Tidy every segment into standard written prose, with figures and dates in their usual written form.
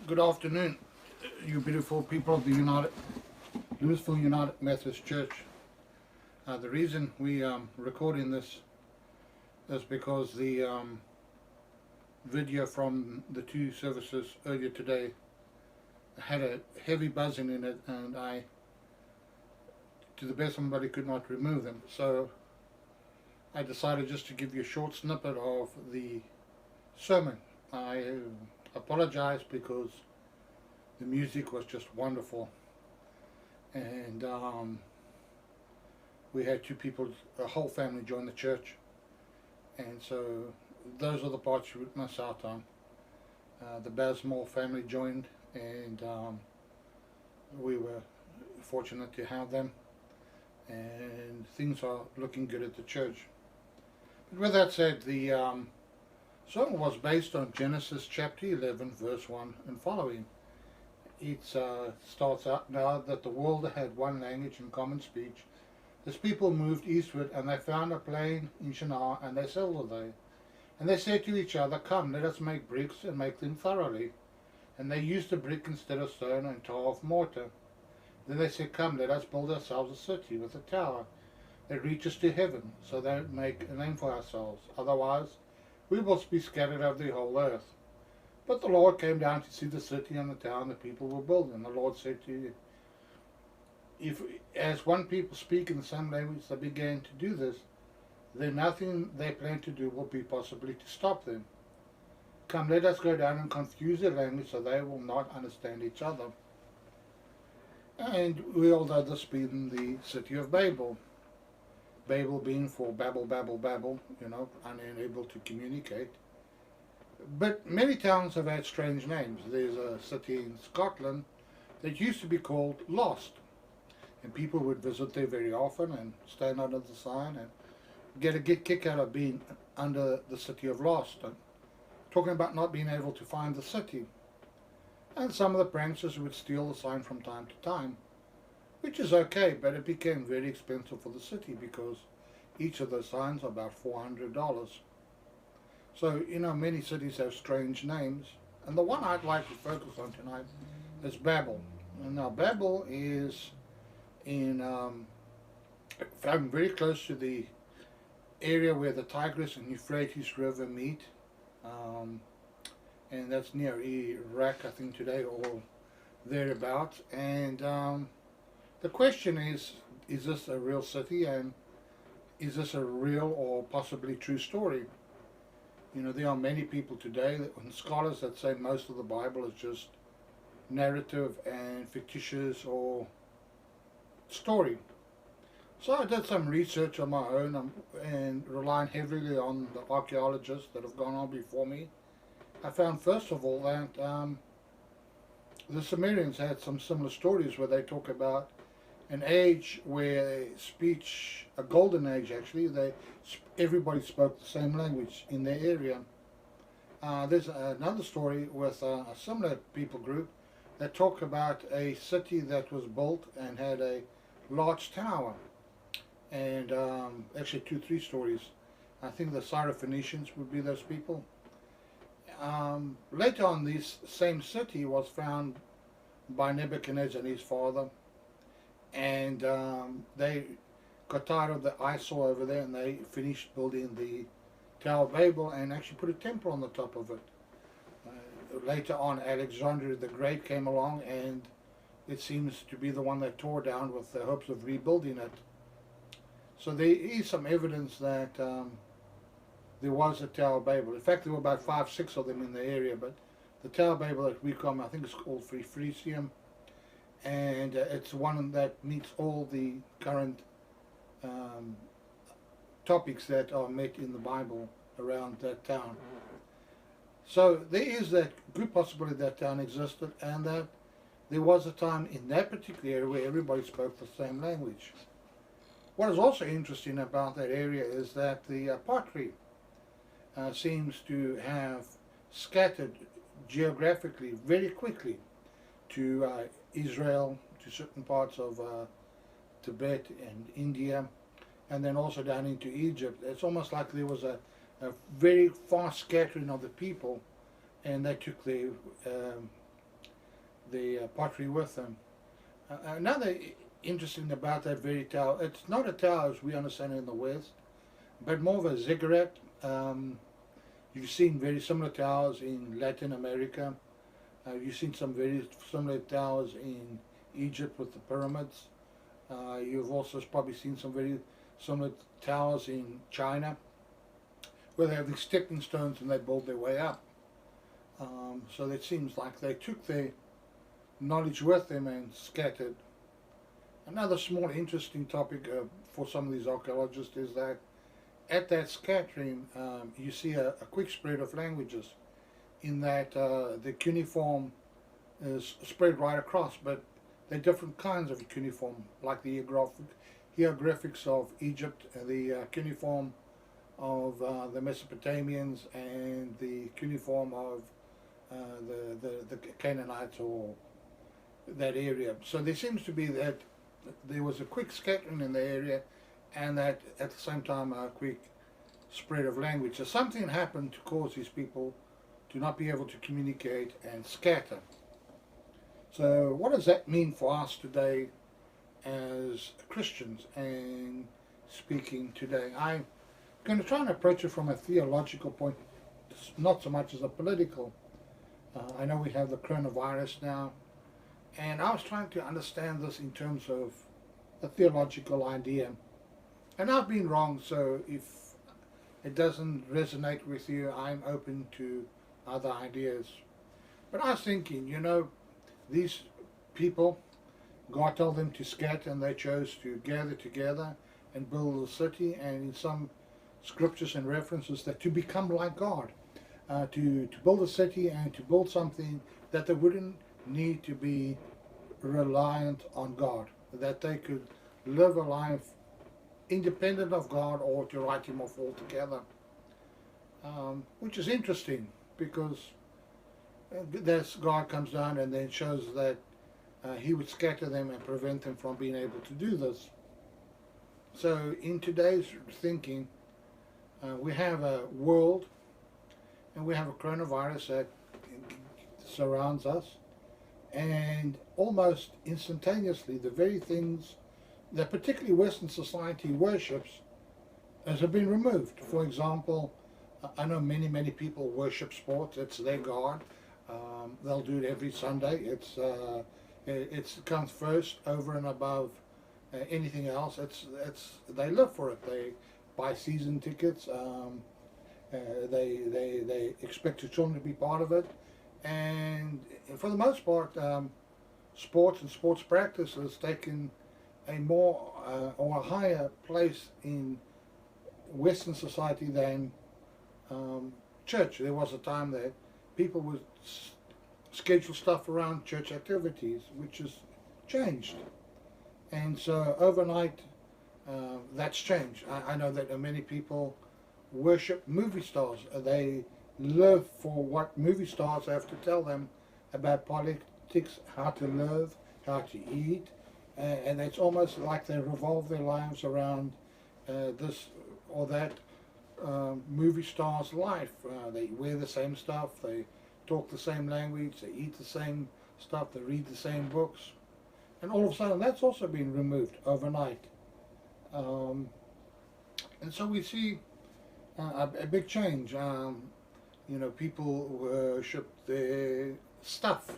Good afternoon, you beautiful people of the Louisville United Methodist Church. The reason we recording this is because the video from the two services earlier today had a heavy buzzing in it, and I, to the best of my ability, could not remove them. So I decided just to give you a short snippet of the sermon. I apologize because the music was just wonderful, and we had two people, a whole family, join the church, and so those are the parts you would miss out on. The Bazmore family joined, and we were fortunate to have them, and things are looking good at the church. But with that said, the sermon was based on Genesis chapter 11 verse 1 and following. It starts out, now that the world had one language and common speech, as people moved eastward, and they found a plain in Shinar, and they settled there. And they said to each other, "Come, let us make bricks and make them thoroughly." And they used a brick instead of stone and tar of mortar. Then they said, "Come, let us build ourselves a city with a tower that reaches to heaven, so that we make a name for ourselves. Otherwise we will be scattered over the whole earth." But the Lord came down to see the city and the town the people were building. The Lord said to you, if as one people speak in the same language they began to do this, then nothing they plan to do will be possibly to stop them. Come, let us go down and confuse their language so they will not understand each other. And we all know this being the city of Babel. Babel being for Babel, Babel, Babel, unable to communicate. But many towns have had strange names. There's a city in Scotland that used to be called Lost, and people would visit there very often and stand under the sign and get a kick out of being under the city of Lost, and talking about not being able to find the city. And some of the pranksters would steal the sign from time to time, which is okay, but it became very expensive for the city because each of those signs are about $400. So, many cities have strange names, and the one I'd like to focus on tonight is Babel. And now Babel is found very close to the area where the Tigris and Euphrates River meet, and that's near Iraq, I think, today, or thereabouts. And the question is this a real city, and is this a real or possibly true story? There are many people today, and scholars, that say most of the Bible is just narrative and fictitious or story. So I did some research on my own, and relying heavily on the archaeologists that have gone on before me. I found, first of all, that the Sumerians had some similar stories where they talk about an age where speech, a golden age actually, everybody spoke the same language in their area. There's another story with a similar people group that talk about a city that was built and had a large tower, and actually three stories. I think the Syrophoenicians would be those people. Later on, this same city was found by Nebuchadnezzar and his father, and they got tired of the eyesore over there, and they finished building the Tower of Babel and actually put a temple on the top of it. Later on, Alexander the Great came along, and it seems to be the one that tore down with the hopes of rebuilding it. So there is some evidence that there was a Tower of Babel. In fact, there were about 5, 6 of them in the area, but the Tower of Babel that we come, I think it's called Frisium, and it's one that meets all the current topics that are met in the Bible around that town. So there is that good possibility that town existed, and that there was a time in that particular area where everybody spoke the same language. What is also interesting about that area is that the pottery seems to have scattered geographically very quickly to Israel, to certain parts of Tibet and India, and then also down into Egypt. It's almost like there was a very fast scattering of the people, and they took their the pottery with them. Another interesting about that very tower, it's not a tower as we understand it in the West, but more of a ziggurat. You've seen very similar towers in Latin America. You've seen some very similar towers in Egypt with the pyramids. You've also probably seen some very similar towers in China, where they have these stepping stones and they build their way up. So it seems like they took their knowledge with them and scattered. Another small interesting topic for some of these archaeologists is that at that scattering you see a quick spread of languages, in that the cuneiform is spread right across, but they're different kinds of cuneiform, like the hieroglyphics of Egypt, the cuneiform of the Mesopotamians, and the cuneiform of the Canaanites or that area. So there seems to be that there was a quick scattering in the area, and that at the same time a quick spread of language. So something happened to cause these people to not be able to communicate and scatter. So what does that mean for us today as Christians and speaking today? I'm going to try and approach it from a theological point, not so much as a political. I know we have the coronavirus now, and I was trying to understand this in terms of a theological idea. And I've been wrong, so if it doesn't resonate with you, I'm open to other ideas. But I was thinking, these people, God told them to scatter, and they chose to gather together and build a city, and in some scriptures and references that to become like God, to build a city and to build something that they wouldn't need to be reliant on God, that they could live a life independent of God or to write Him off altogether, which is interesting because that's God comes down and then shows that He would scatter them and prevent them from being able to do this. So in today's thinking, we have a world and we have a coronavirus that surrounds us, and almost instantaneously the very things that particularly Western society worships have been removed. For example, I know many people worship sports. It's their God. They'll do it every Sunday. It comes first over and above anything else. They live for it. They buy season tickets. They expect their children to be part of it, and for the most part, sports and sports practice has taken a more or a higher place in Western society than church. There was a time that people would schedule stuff around church activities, which has changed, and so overnight that's changed. I know that many people worship movie stars. They live for what movie stars have to tell them about politics, how to live, how to eat, and it's almost like they revolve their lives around this or that movie star's life. They wear the same stuff, they talk the same language, they eat the same stuff, they read the same books, and all of a sudden that's also been removed overnight. And so we see a big change. People worship their stuff,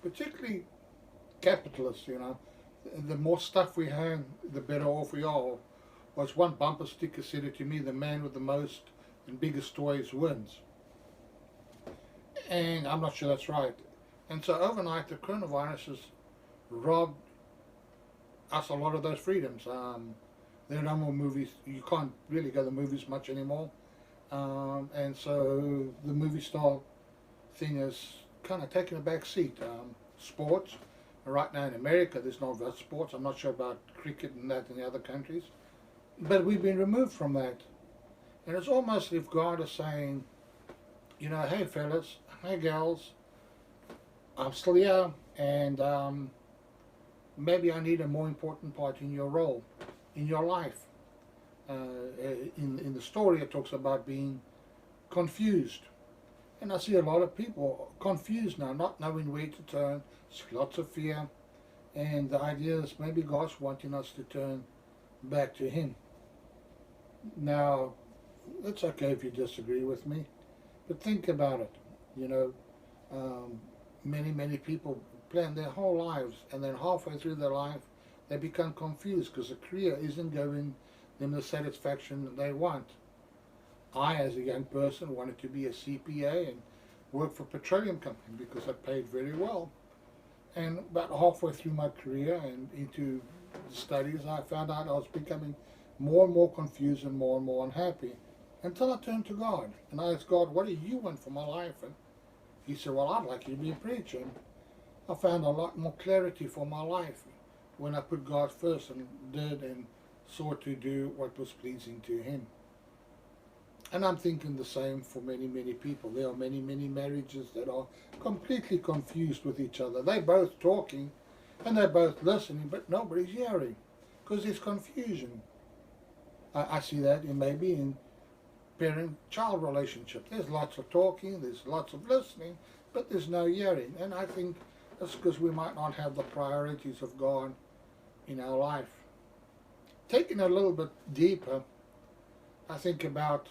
particularly capitalists. The more stuff we have, the better off we are. Was one bumper sticker said it to me: the man with the most and biggest toys wins. And I'm not sure that's right. And so overnight the coronavirus has robbed us a lot of those freedoms. There are no more movies. You can't really go to the movies much anymore. And so the movie star thing has kind of taken a back seat. Sports, right now in America there's no about sports. I'm not sure about cricket and that in the other countries. But we've been removed from that. And it's almost as if God is saying, hey fellas, hey gals, I'm still here, and maybe I need a more important part in your role, in your life. In the story it talks about being confused. And I see a lot of people confused now, not knowing where to turn. There's lots of fear. And the idea is maybe God's wanting us to turn back to Him. Now, it's okay if you disagree with me, but think about it. You know, many people plan their whole lives, and then halfway through their life, they become confused because the career isn't giving them the satisfaction that they want. I, as a young person, wanted to be a CPA and work for a petroleum company because I paid very well. And about halfway through my career and into the studies, I found out I was becoming more and more confused and more unhappy until I turned to God. And I asked God, what do you want for my life? And He said, well, I'd like you to be a preacher. And I found a lot more clarity for my life when I put God first and did and sought to do what was pleasing to Him. And I'm thinking the same for many people. There are many marriages that are completely confused with each other. They're both talking and they're both listening, but nobody's hearing because there's confusion. I see that maybe in parent-child relationship. There's lots of talking, there's lots of listening, but there's no hearing. And I think that's because we might not have the priorities of God in our life. Taking it a little bit deeper, I think about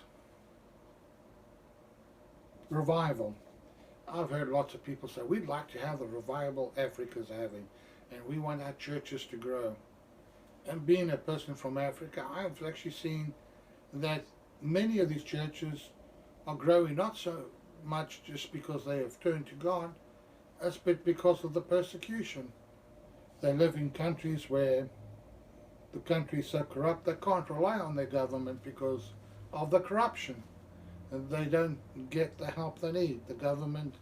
revival. I've heard lots of people say, we'd like to have the revival Africa's having, and we want our churches to grow. And being a person from Africa, I've actually seen that many of these churches are growing not so much just because they have turned to God, but because of the persecution. They live in countries where the country is so corrupt they can't rely on their government because of the corruption. And they don't get the help they need. The government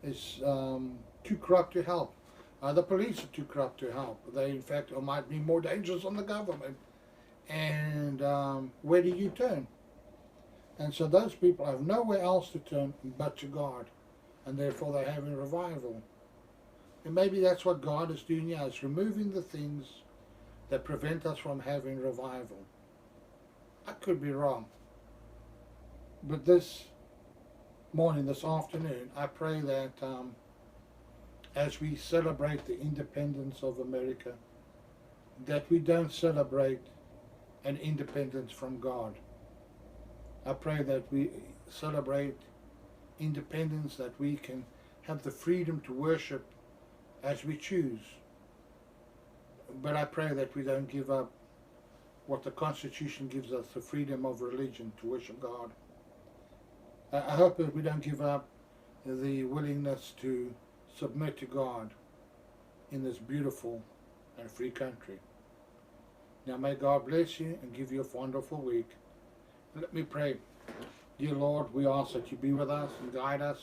is too corrupt to help. The police are too corrupt to help. They, in fact, might be more dangerous than the government. And where do you turn? And so those people have nowhere else to turn but to God. And therefore they're having revival. And maybe that's what God is doing here, is removing the things that prevent us from having revival. I could be wrong. But this morning, this afternoon, I pray that as we celebrate the independence of America, that we don't celebrate an independence from God. I pray that we celebrate independence, that we can have the freedom to worship as we choose. But I pray that we don't give up what the Constitution gives us, the freedom of religion to worship God. I hope that we don't give up the willingness to submit to God in this beautiful and free country. Now may God bless you and give you a wonderful week. Let me pray. Dear Lord, we ask that you be with us and guide us.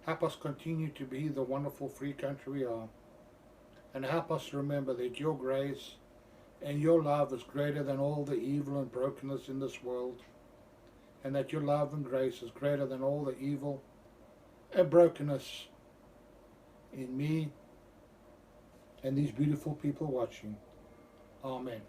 Help us continue to be the wonderful free country we are. And help us remember that your grace and your love is greater than all the evil and brokenness in this world. And that your love and grace is greater than all the evil and brokenness in me and these beautiful people watching. Amen.